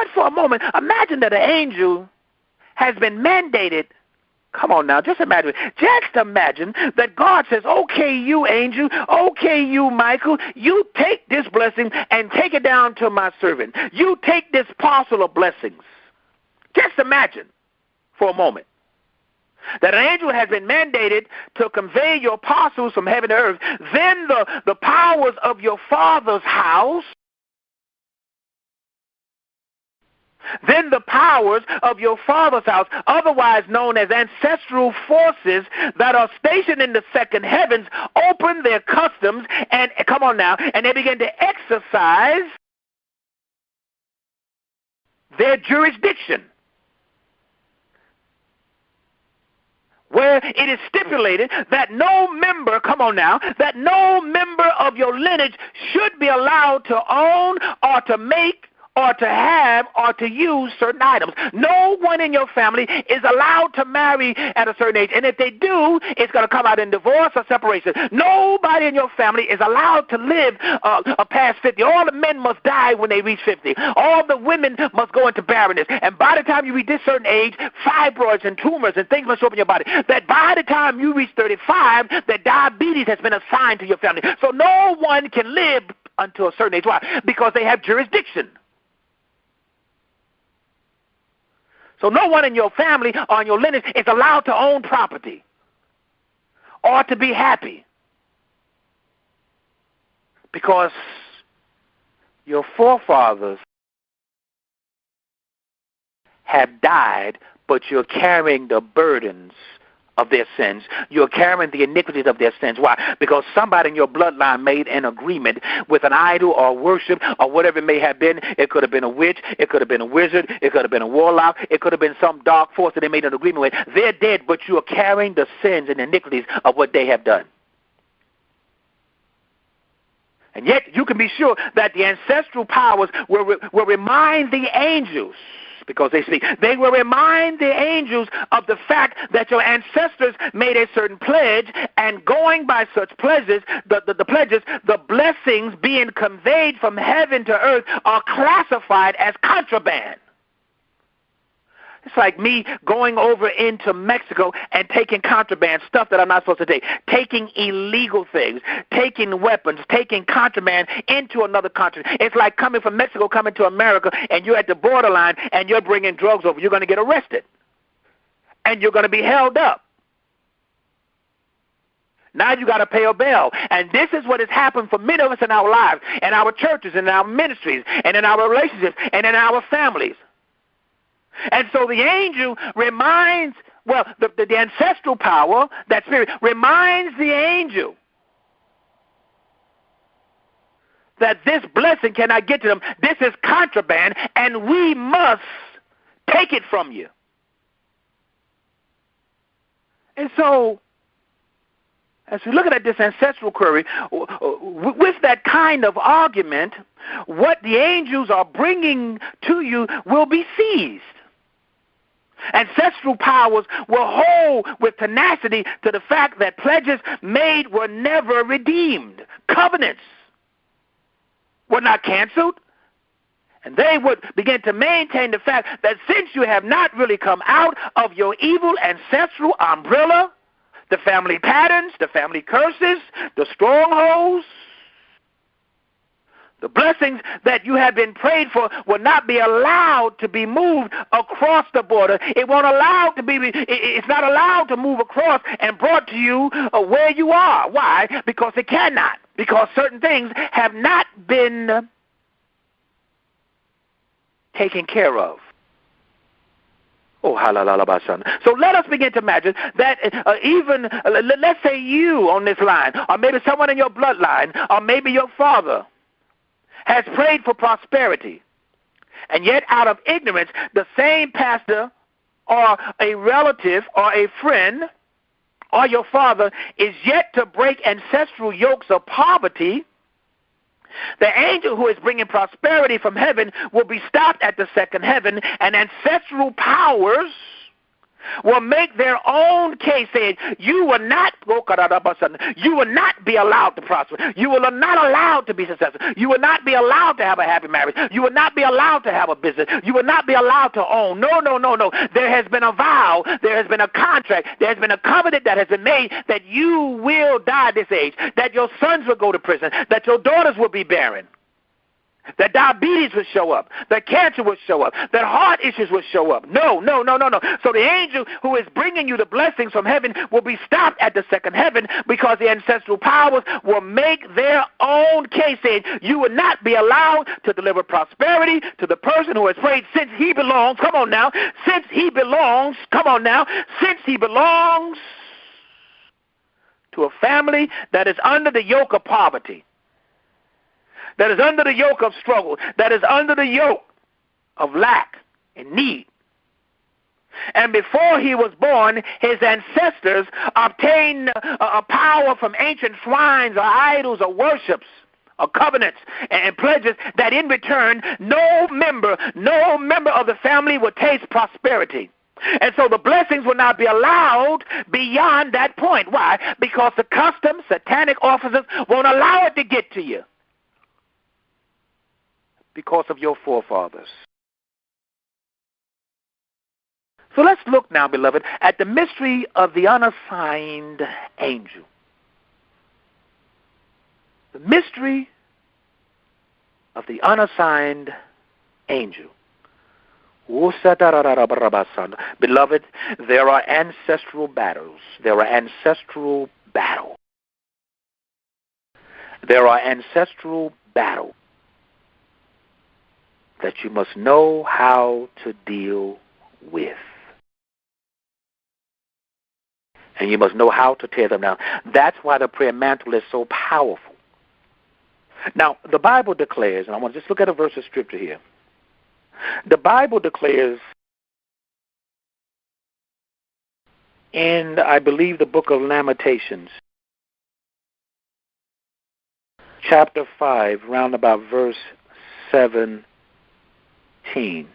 just for a moment, imagine that an angel has been mandated. Come on now, just imagine. Just imagine that God says, okay, you angel, okay, you Michael, you take this blessing and take it down to my servant. You take this parcel of blessings. Just imagine for a moment that an angel has been mandated to convey your parcels from heaven to earth. Then the powers of your father's house, otherwise known as ancestral forces that are stationed in the second heavens, open their customs and, come on now, and they begin to exercise their jurisdiction, where it is stipulated that no member, come on now, that no member of your lineage should be allowed to own or to make or to have or to use certain items. No one in your family is allowed to marry at a certain age. And if they do, it's going to come out in divorce or separation. Nobody in your family is allowed to live past 50. All the men must die when they reach 50. All the women must go into barrenness. And by the time you reach this certain age, fibroids and tumors and things must show up in your body. That by the time you reach 35, that diabetes has been assigned to your family. So no one can live until a certain age. Why? Because they have jurisdiction. So no one in your family or in your lineage is allowed to own property or to be happy, because your forefathers have died, but you're carrying the burdens of their sins. You're carrying the iniquities of their sins. Why? Because somebody in your bloodline made an agreement with an idol or worship or whatever it may have been. It could have been a witch. It could have been a wizard. It could have been a warlock. It could have been some dark force that they made an agreement with. They're dead, but you are carrying the sins and iniquities of what they have done. And yet you can be sure that the ancestral powers will remind the angels, because they speak, they will remind the angels of the fact that your ancestors made a certain pledge, and going by such pledges, the blessings being conveyed from heaven to earth are classified as contraband. It's like me going over into Mexico and taking contraband, stuff that I'm not supposed to take, taking illegal things, taking weapons, taking contraband into another country. It's like coming from Mexico, coming to America, and you're at the borderline and you're bringing drugs over. You're going to get arrested, and you're going to be held up. Now you got to pay a bail. And this is what has happened for many of us in our lives, in our churches, in our ministries, and in our relationships, and in our families. And so the angel reminds, well, the ancestral power, that spirit, reminds the angel that this blessing cannot get to them. This is contraband, and we must take it from you. And so, as we're looking at this ancestral query, with that kind of argument, what the angels are bringing to you will be seized. Ancestral powers will hold with tenacity to the fact that pledges made were never redeemed. Covenants were not canceled. And they would begin to maintain the fact that since you have not really come out of your evil ancestral umbrella, the family patterns, the family curses, the strongholds, the blessings that you have been prayed for will not be allowed to be moved across the border. It won't allow to be. It's not allowed to move across and brought to you where you are. Why? Because it cannot. Because certain things have not been taken care of. Oh, halalabashan. So let us begin to imagine that even, let's say you on this line, or maybe someone in your bloodline, or maybe your father, has prayed for prosperity, and yet out of ignorance, the same pastor or a relative or a friend or your father is yet to break ancestral yokes of poverty. The angel who is bringing prosperity from heaven will be stopped at the second heaven, and ancestral powers will make their own case, saying, you will not be allowed to prosper. You will not allowed to be successful. You will not be allowed to have a happy marriage. You will not be allowed to have a business. You will not be allowed to own. No, no, no, no. There has been a vow. There has been a contract. There has been a covenant that has been made that you will die at this age, that your sons will go to prison, that your daughters will be barren, that diabetes would show up, that cancer would show up, that heart issues would show up. No, no, no, no, no. So the angel who is bringing you the blessings from heaven will be stopped at the second heaven, because the ancestral powers will make their own case, saying you will not be allowed to deliver prosperity to the person who has prayed, since he belongs, come on now, since he belongs, come on now, since he belongs to a family that is under the yoke of poverty, that is under the yoke of struggle, that is under the yoke of lack and need. And before he was born, his ancestors obtained a power from ancient shrines or idols or worships or covenants and pledges that in return no member of the family would taste prosperity. And so the blessings will not be allowed beyond that point. Why? Because the customs, satanic officers, won't allow it to get to you, because of your forefathers. So let's look now, beloved, at the mystery of the unassigned angel. The mystery of the unassigned angel. Beloved, there are ancestral battles. There are ancestral battles. There are ancestral battles that you must know how to deal with. And you must know how to tear them down. That's why the prayer mantle is so powerful. Now, the Bible declares, and I want to just look at a verse of scripture here. The Bible declares in, I believe, the book of Lamentations, chapter 5, round about verse 7. And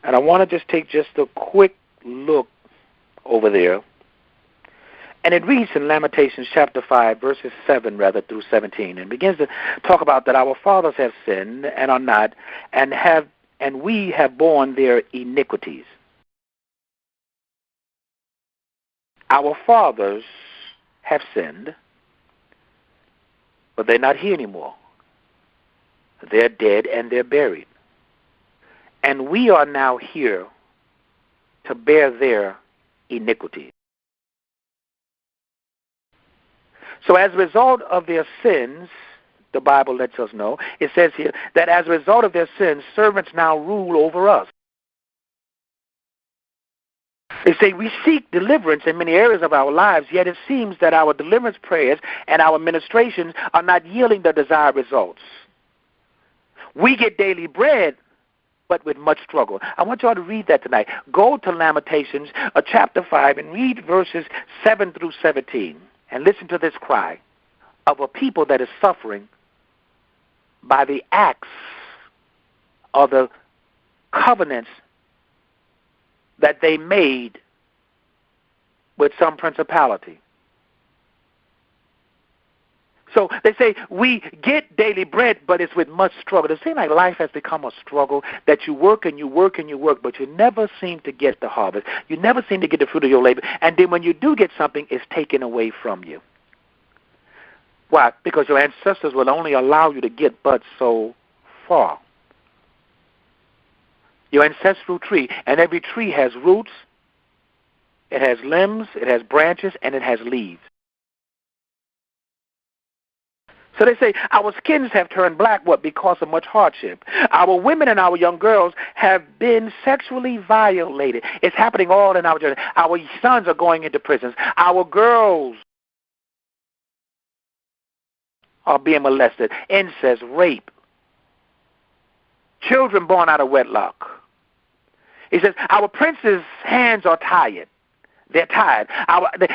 I want to just take just a quick look over there. And it reads in Lamentations chapter 5, verses 7 through 17, and begins to talk about that our fathers have sinned and are not, and we have borne their iniquities. Our fathers have sinned, but they're not here anymore. They're dead and they're buried. And we are now here to bear their iniquity. So as a result of their sins, the Bible lets us know, it says here that as a result of their sins, servants now rule over us. They say we seek deliverance in many areas of our lives, yet it seems that our deliverance prayers and our ministrations are not yielding the desired results. We get daily bread, but with much struggle. I want you all to read that tonight. Go to Lamentations chapter 5 and read verses 7 through 17. And listen to this cry of a people that is suffering by the acts or the covenants that they made with some principality. So they say, we get daily bread, but it's with much struggle. It seems like life has become a struggle, that you work and you work and you work, but you never seem to get the harvest. You never seem to get the fruit of your labor. And then when you do get something, it's taken away from you. Why? Because your ancestors will only allow you to get but so far. Your ancestral tree, and every tree has roots, it has limbs, it has branches, and it has leaves. So they say, our skins have turned black, what? Because of much hardship. Our women and our young girls have been sexually violated. It's happening all in our generation. Our sons are going into prisons. Our girls are being molested. Incest, rape. Children born out of wedlock. He says, our princes' hands are tired. They're tired.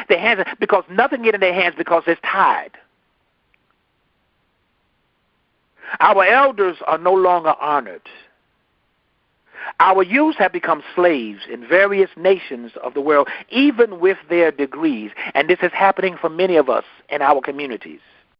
Their hands, because nothing get in their hands because it's tied. Our elders are no longer honored. Our youth have become slaves in various nations of the world, even with their degrees. And this is happening for many of us in our communities.